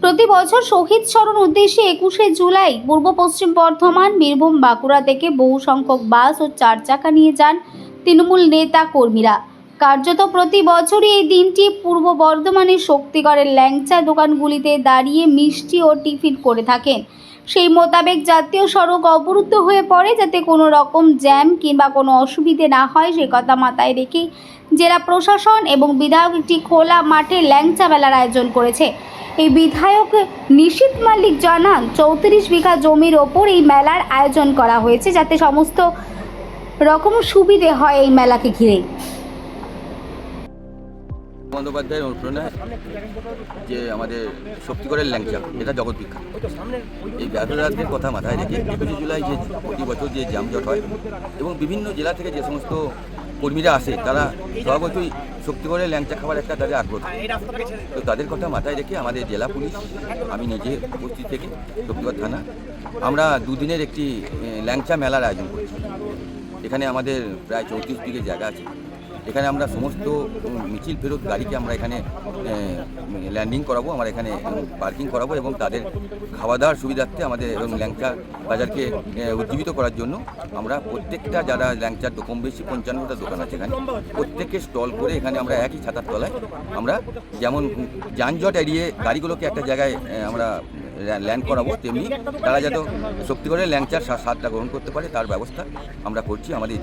প্রতি বছর শহীদ স্মরণ উদ্দেশ্যে 21শে জুলাই পূর্ব পশ্চিম বর্ধমান, বীরভূম, বাঁকুড়া থেকে বহু সংখ্যক বাস ও চার চাকা নিয়ে যান তৃণমূল নেতা কর্মীরা। কার্যত প্রতি বছরই এই দিনটি পূর্ব বর্ধমানের শক্তিগড়ের ল্যাংচা দোকানগুলিতে দাঁড়িয়ে মিষ্টি ও টিফিন করে থাকেন। সেই মোতাবেক জাতীয় সড়ক অবরুদ্ধ হয়ে পড়ে যাতে কোনো রকম জ্যাম কিংবা কোনো অসুবিধে না হয় সে কথা মাথায় রেখে জেলা প্রশাসন এবং বিধায়ক একটি খোলা মাঠে ল্যাংচা মেলার আয়োজন করেছে। এই বিধায়ক নিশীথ মালিক জানান 34 বিঘা জমির ওপর এই মেলার আয়োজন করা হয়েছে যাতে সমস্ত রকম সুবিধে হয় এই মেলাকে ঘিরে। বন্দ্যোপাধ্যায়ের অনুপ্রেরণায় যে আমাদের শক্তিগড়ের ল্যাংচা এটা জগৎ বিখ্যাত। এই ব্যবসায়ীদের কথা মাথায় রেখে 21শে জুলাই যে প্রতি বছর যে যানজট হয় এবং বিভিন্ন জেলা থেকে যে সমস্ত কর্মীরা আসে তারা স্বভাবতই শক্তিগড়ের ল্যাংচা খাবার একটা তাদের আগ্রহ। তো তাদের কথা মাথায় রেখে আমাদের জেলা পুলিশ, আমি নিজে উপস্থিত থেকে শক্তিগড় থানা, আমরা দুদিনের একটি ল্যাংচা মেলার আয়োজন করেছি। এখানে আমাদের প্রায় 34 বিঘে জায়গা আছে। এখানে আমরা সমস্ত মিছিল ফেরত গাড়িকে আমরা এখানে ল্যান্ডিং করাবো, আমরা এখানে পার্কিং করাবো এবং তাদের খাওয়া দাওয়ার সুবিধার্থে আমাদের এবং ল্যাংচা বাজারকে উজ্জীবিত করার জন্য আমরা প্রত্যেকটা যারা ল্যাংচার কম বেশি 55টা দোকান আছে এখানে প্রত্যেককে স্টল করে এখানে আমরা একই ছাতার তলায় আমরা যেমন যানজট এড়িয়ে গাড়িগুলোকে একটা জায়গায় আমরা ল্যান্ড করাবো, তেমনি তারা যাতে শক্তিগড়ের ল্যাংচার স্বাদটা গ্রহণ করতে পারে তার ব্যবস্থা আমরা করছি আমাদের।